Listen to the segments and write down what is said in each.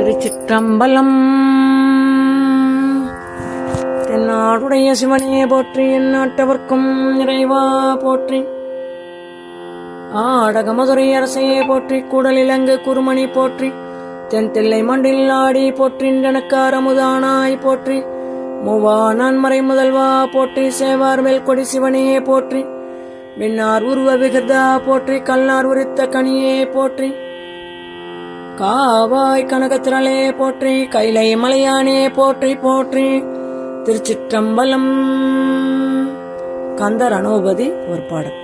திருச்சிற்றம்பலம். தென்னாடுடைய சிவனே போற்றி, எந்நாட்டவர்க்கும் இறைவா போற்றி. ஆடகமதுரை அரசையே போற்றி, கூடலிலங்கு குருமணி போற்றி. தென் தில்லை மண்டில் ஆடி போற்றின்றனக்கு அமுதானாய் போற்றி. மூவா நான்மறை முதல்வா போற்றி, சேவார் மேல்கொடி சிவனையே போற்றி. விண்ணார் உருவ விகிர்தா போற்றி, கல்லார் உரித்த கனியே போற்றி. காவாய் கனகத்திரளே போற்றி, கைலை மலையானே போற்றி போற்றி. திருச்சிற்றம்பலம். கந்தர் அனுபதி ஒரு பாடல்.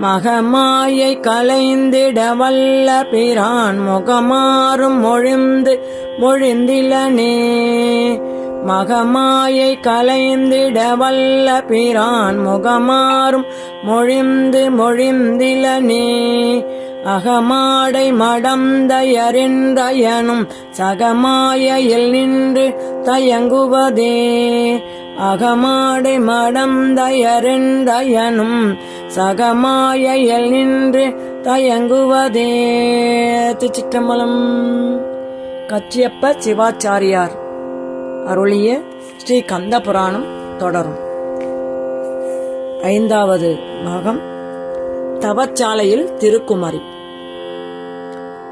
மகமாயை கலைந்திட வல்ல பிரான் முகமாறும் மொழிந்திலனே. மகமாயை கலைந்திட வல்ல பிரான் முகமாறும் மொழிந்திலனே. அகமாடை மடந்தயரின்றயனும் சகமாயில் நின்று தயங்குவதே. அகமாடை மடந்தயரின்றயனும் சகமாயில் நின்று தயங்குவதே. திருச்சிற்றம்பலம். கச்சியப்ப சிவாச்சாரியார் அருளிய ஸ்ரீ கந்த புராணம் தொடரும். 5வது பாகம். தவச்சாலையில் திருக்குமரி.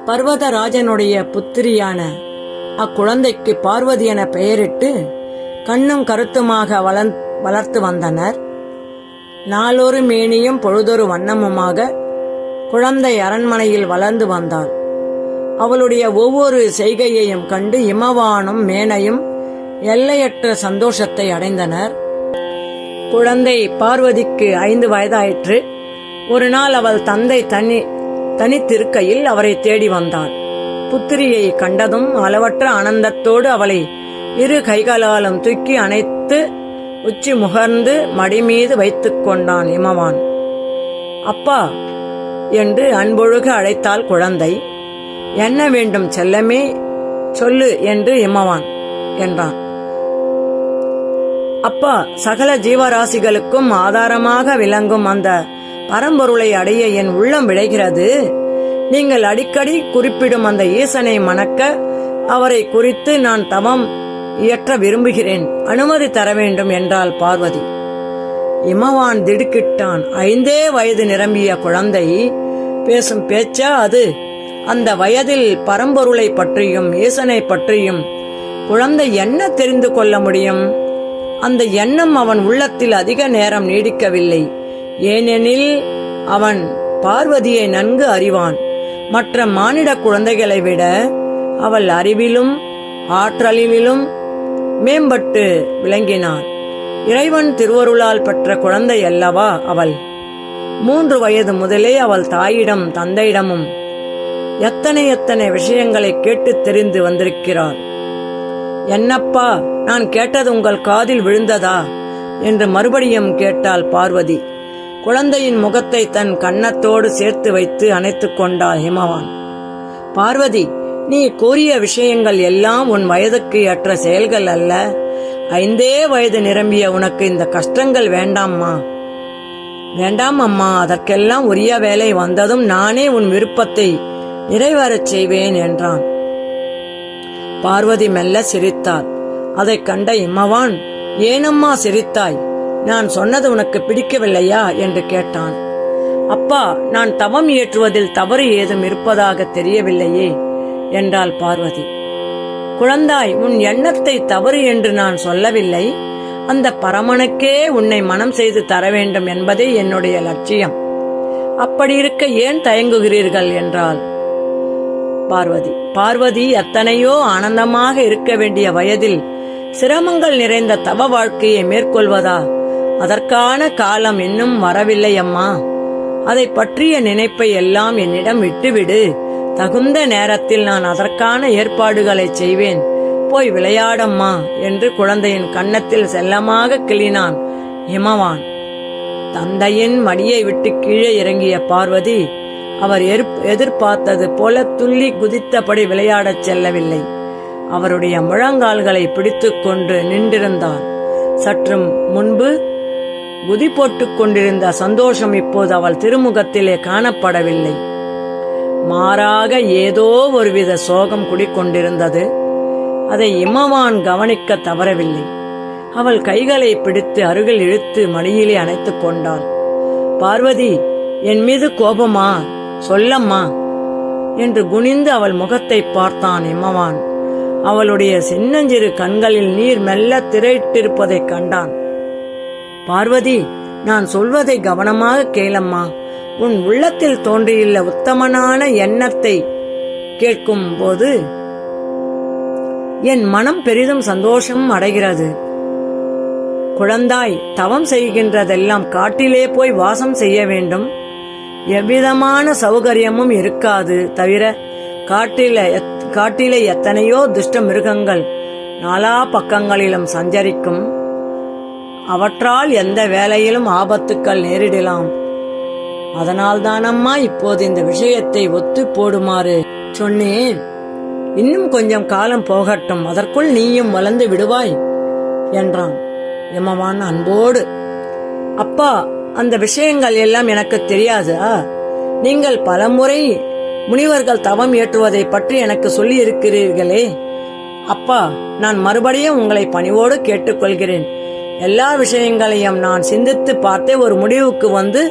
பர்வதராஜனுடைய புத்திரியான அக்குழந்தைக்கு பார்வதி என பெயரிட்டு கண்ணும் கருத்துமாக வளர்த்து வந்தனர். நாளொரு மேனியும் பொழுதொரு வண்ணமுமாக குழந்தை அரண்மனையில் வளர்ந்து வந்தாள். அவளுடைய ஒவ்வொரு செய்கையையும் கண்டு இமவானும் மேனையும் எல்லையற்ற சந்தோஷத்தை அடைந்தனர். குழந்தை பார்வதிக்கு 5 வயதாயிற்று. ஒரு நாள் அவள் தந்தை தனித்திருக்கையில் அவரை தேடி வந்தாள். புத்திரியை கண்டதும் அளவற்ற ஆனந்தத்தோடு அவளை 2 கைகளாலும் தூக்கி அணைத்து உச்சி முகர்ந்து மடிமீது வைத்துக் கொண்டான் இமவான். அப்பா என்று அன்பொழுக அழைத்தாள் குழந்தை. என்ன வேண்டும் செல்லமே, சொல்லு என்று இமவான் என்றான். அப்பா, சகல ஜீவராசிகளுக்கும் ஆதாரமாக விளங்கும் அந்த பரம்பொருளை அடைய என் உள்ளம் விளைகிறது. நீங்கள் அடிக்கடி குறிப்பிடும் அந்த ஈசனை மணக்க அவரை குறித்து நான் தவம் இயற்ற விரும்புகிறேன். அனுமதி தர வேண்டும் என்றாள் பார்வதி. இமவான் திடுக்கிட்டான். 5 வயது நிரம்பிய குழந்தை பேசும் பேச்சா அது? அந்த வயதில் பரம்பொருளை பற்றியும் ஈசனை பற்றியும் குழந்தை என்ன தெரிந்து கொள்ள முடியும்? அந்த எண்ணம் அவன் உள்ளத்தில் அதிக நேரம் நீடிக்கவில்லை. ஏனெனில் அவன் பார்வதியை நன்கு அறிவான். மற்ற மானிட குழந்தைகளை விட அவள் அறிவிலும் ஆற்றலிலும் மேம்பட்டு விளங்கினாள். இறைவன் திருவருளால் பெற்ற குழந்தை அல்லவா அவள். 3 வயது முதலே அவள் தாயிடம் தந்தையிடமும் எத்தனை விஷயங்களை கேட்டு தெரிந்து வந்திருக்கிறாள். என்னப்பா, நான் கேட்டது உங்கள் காதில் விழுந்ததா என்று மறுபடியும் கேட்டாள் பார்வதி. குழந்தையின் முகத்தை தன் கன்னத்தோடு சேர்த்து வைத்து அணைத்துக் கொண்டாள் ஹிமவான். பார்வதி, நீ கூறிய விஷயங்கள் எல்லாம் உன் வயதுக்கு ஏற்ற செயல்கள் அல்ல. 5 வயது நிரம்பிய உனக்கு இந்த கஷ்டங்கள் வேண்டாம்மா. வேண்டாம் அம்மா, அதற்கெல்லாம் உரிய வேலை வந்ததும் நானே உன் விருப்பத்தை நிறைவேறச் செய்வேன் என்றான். பார்வதி மெல்ல சிரித்தாள். அதைக் கண்ட இமவான், ஏனம்மா சிரித்தாய்? நான் சொன்னது உனக்கு பிடிக்கவில்லையா என்று கேட்டான். அப்பா, நான் தவம் இயற்றுவதில் தவறு ஏதும் இருப்பதாக தெரியவில்லையே என்றாள் பார்வதி. குழந்தாய், உன் எண்ணத்தை தவறு என்று நான் சொல்லவில்லை. அந்த பரமனுக்கே உன்னை மனம் செய்து தர வேண்டும் என்பதே என்னுடைய லட்சியம். அப்படி இருக்க ஏன் தயங்குகிறீர்கள் என்றாள் பார்வதி. பார்வதி எத்தனையோ ஆனந்தமாக இருக்க வேண்டிய வயதில் சிரமங்கள் நிறைந்த தவ வாழ்க்கையை மேற்கொள்வதா? அதற்கான காலம் இன்னும் வரவில்லை அம்மா. அதை பற்றிய நினைப்பை எல்லாம் என்னிடம் விட்டுவிடு. தகுந்த நேரத்தில் நான் அதற்கான ஏற்பாடுகளை செய்வேன். போய் விளையாடம்மா என்று குழந்தையின் கன்னத்தில் செல்லமாக கிள்ளினான் இமவான். தந்தையின் மடியை விட்டு கீழே இறங்கிய பார்வதி அவர் எதிர்பார்த்தது போல துள்ளி குதித்தபடி விளையாடச் செல்லவில்லை. அவருடைய முழங்கால்களை பிடித்துக் கொண்டு நின்றிருந்தார். சற்று முன்பு குதி போட்டுக் கொண்டிருந்த சந்தோஷம் இப்போது அவள் திருமுகத்திலே காணப்படவில்லை. மாறாக ஏதோ ஒருவித சோகம் குடிக்கொண்டிருந்தது. அதை இமவான் கவனிக்க தவறவில்லை. அவள் கைகளை பிடித்து அருகில் இழுத்து மடியிலே அணைத்துக் கொண்டாள். பார்வதி, என் மீது கோபமா? சொல்லம்மா என்று குனிந்து அவள் முகத்தை பார்த்தான் இமவான். அவளுடைய சின்னஞ்சிறு கண்களில் நீர் மெல்ல திரையிட்டிருப்பதைக் கண்டான். பார்வதி, நான் சொல்வதை கவனமாக கேளம்மா. உன் உள்ளத்தில் தோன்றியுள்ள உத்தமனான எண்ணத்தை கேட்கும் போது என் மனம் பெரிதும் சந்தோஷம் அடைகிறது. குழந்தாய், தவம் செய்கின்றதெல்லாம் காட்டிலே போய் வாசம் செய்ய வேண்டும். எவ்விதமான சௌகரியமும் இருக்காது. தவிர காட்டிலே எத்தனையோ துஷ்ட மிருகங்கள் நாலா பக்கங்களிலும் சஞ்சரிக்கும். அவற்றால் எந்த வேளையிலும் ஆபத்துக்கள் நேரிடலாம். அதனால்தானம்மா இப்போது இந்த விஷயத்தை ஒத்து போடுமாறு சொன்னேன். இன்னும் கொஞ்சம் காலம் போகட்டும், அதற்குள் நீயும் வளர்ந்து விடுவாய் என்றான் இமவான் அன்போடு. அப்பா, அந்த விஷயங்கள் எல்லாம் எனக்கு தெரியாதா? நீங்கள் பலமுறை முனிவர்கள் தவம் ஏற்றுவதை பற்றி எனக்கு சொல்லி இருக்கிறீர்களே. அப்பா, நான் மறுபடியும் உங்களை பணிவோடு கேட்டுக்கொள்கிறேன். எல்லா விஷயங்களையும் நான் சிந்தித்து பார்த்தே ஒரு முடிவுக்கு வந்து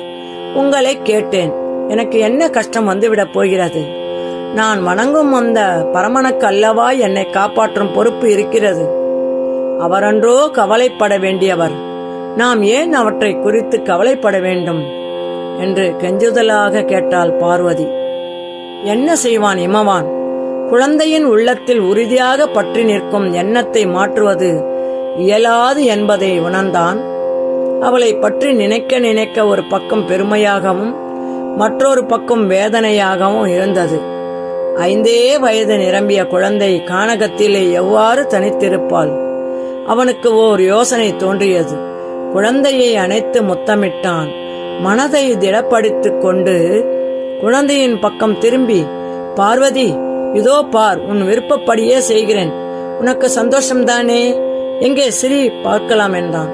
உங்களை கேட்டேன். எனக்கு என்ன கஷ்டம் வந்துவிடப் போகிறது? நான் வணங்கும் அந்த பரமனுக்கு அல்லவா என்னை காப்பாற்றும் பொறுப்பு இருக்கிறது. அவரன்றோ கவலைப்பட வேண்டியவர். நாம் ஏன் அவற்றை குறித்து கவலைப்பட வேண்டும் என்று கெஞ்சுதலாக கேட்டாள் பார்வதி. என்ன செய்வான் இமவான்? குழந்தையின் உள்ளத்தில் உறுதியாக பற்றி நிற்கும் எண்ணத்தை மாற்றுவது இயலாது என்பதை உணர்ந்தான். அவளை பற்றி நினைக்க நினைக்க ஒரு பக்கம் பெருமையாகவும் மற்றொரு பக்கம் வேதனையாகவும் இருந்தது. 5 வயது நிரம்பிய குழந்தை கானகத்திலே எவ்வாறு தனித்திருப்பாள்? அவனுக்கு ஓர் யோசனை தோன்றியது. குழந்தையை அணைத்து முத்தமிட்டான். மனதை திடப்படுத்திக் கொண்டு குழந்தையின் பக்கம் திரும்பி, பார்வதி, இதோ பார், உன் விருப்பப்படியே செய்கிறேன். உனக்கு சந்தோஷம்தானே? எங்கே சிரி, பார்க்கலாம் என்றான்.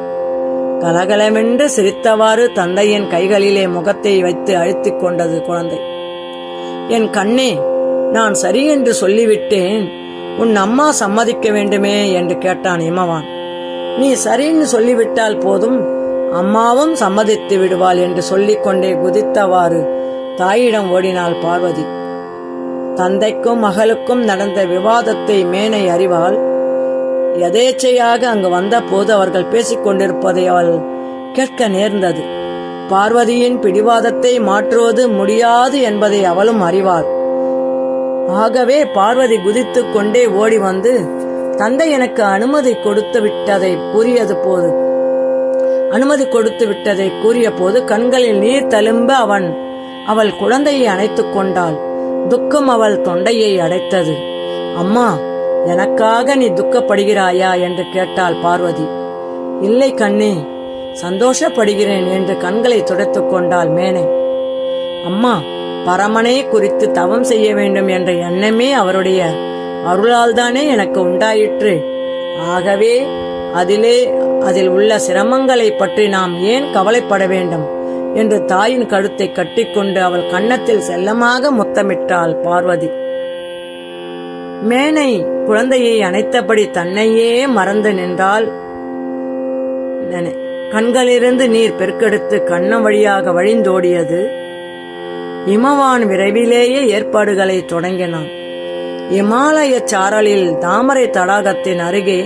கலகலமென்று சிரித்தவாறு தந்தையின் கைகளிலே முகத்தை வைத்து அழுத்திக் கொண்டது குழந்தை. என் கண்ணே, நான் சரி என்று சொல்லிவிட்டேன். உன் அம்மா சம்மதிக்க வேண்டுமே என்று கேட்டான் இமவான். நீ சரின்னு சொல்லிவிட்டால் போதும், அம்மாவும் சம்மதித்து விடுவாள் என்று சொல்லிக்கொண்டே குதித்தவாறு தாயிடம் ஓடினாள் பார்வதி. தந்தைக்கும் மகளுக்கும் நடந்த விவாதத்தை மேனை அறிவாள். எதேச்சையாக அங்கு வந்த போது அவர்கள் பேசிக் கொண்டிருப்பதை அவள் கேட்க நேர்ந்தது. பார்வதியின் பிடிவாதத்தை மாற்றுவது முடியாது என்பதை அவளும் அறிவாள். ஆகவே பார்வதி குதித்துக் கொண்டே ஓடி வந்து தந்தை எனக்கு அனுமதி கொடுத்து விட்டதை கூறிய போது கண்களில் நீர் தழும்ப அவள் குழந்தையை அணைத்துக் கொண்டாள். துக்கம் அவள் தொண்டையை அடைத்தது. அம்மா, எனக்காக நீ துக்கப்படுகிறாயா என்று கேட்டாள் பார்வதி. இல்லை கண்ணே, சந்தோஷப்படுகிறேன் என்று கண்களை துடைத்துக் கொண்டாள் மேனை. அம்மா, பரமனை குறித்து தவம் செய்ய வேண்டும் என்ற எண்ணமே அவருடைய அருளால்தானே எனக்கு உண்டாயிற்று. ஆகவே அதில் உள்ள சிரமங்களை பற்றி நாம் ஏன் கவலைப்பட வேண்டும் என்று தாயின் கழுத்தை கட்டிக்கொண்டு அவள் கன்னத்தில் செல்லமாக முத்தமிட்டாள் பார்வதி. மேனை குழந்தையை அணைத்தபடி தன்னையே மறந்து நின்றாள். கண்களிலிருந்து நீர் பெருக்கெடுத்து கண்ணம் வழியாக வழிந்தோடியது. இமவான் விரைவிலேயே ஏற்பாடுகளை தொடங்கினான். இமாலய சாரலில் தாமரை தடாகத்தின் அருகே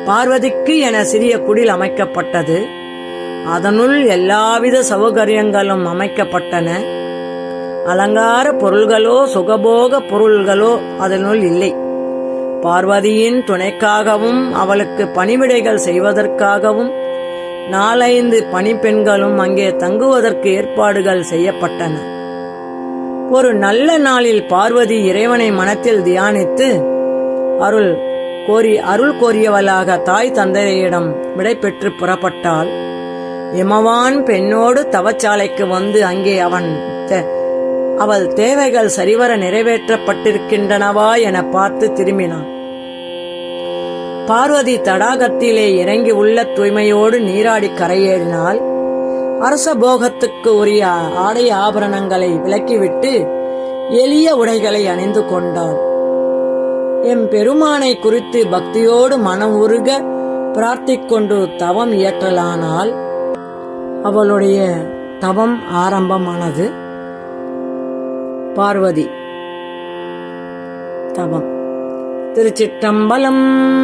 பார்வதிக்கு என சிறிய குடில் அமைக்கப்பட்டது. அதனுள் எல்லாவித சௌகரியங்களும் அமைக்கப்பட்டன. அலங்கார பொருள்களோ சுகபோக பொருள்களோ அதனுள் இல்லை. பார்வதியின் துணைக்காகவும் அவளுக்கு பணிவிடைகள் செய்வதற்காகவும் 4-5 பணிப்பெண்களும் அங்கே தங்குவதற்கு ஏற்பாடுகள் செய்யப்பட்டன. ஒரு நல்ல நாளில் பார்வதி இறைவனை மனத்தில் தியானித்து அருள் கோரியவளாக தாய் தந்தையிடம் விடை பெற்று புறப்பட்டாள். இமவான் பெண்ணோடு தவச்சாலைக்கு வந்து அங்கே அவள் தேவைகள் சரிவர நிறைவேற்றப்பட்டிருக்கின்றனவா என பார்த்து திரும்பினான். பார்வதி தடாகத்திலே இறங்கி உள்ள தூய்மையோடு நீராடி கரையேறினாள். அரச போகத்துக்கு உரிய ஆடை ஆபரணங்களை விலக்கிவிட்டு எளிய உடைகளை அணிந்து கொண்டாள். எம் பெருமானை குறித்து பக்தியோடு மனம் உருக பிரார்த்திக்கொண்டு தவம் இயற்றலானால் அவளுடைய தவம் ஆரம்பமானது. பார்வதி தவம். திருச்சிற்றம்பலம்.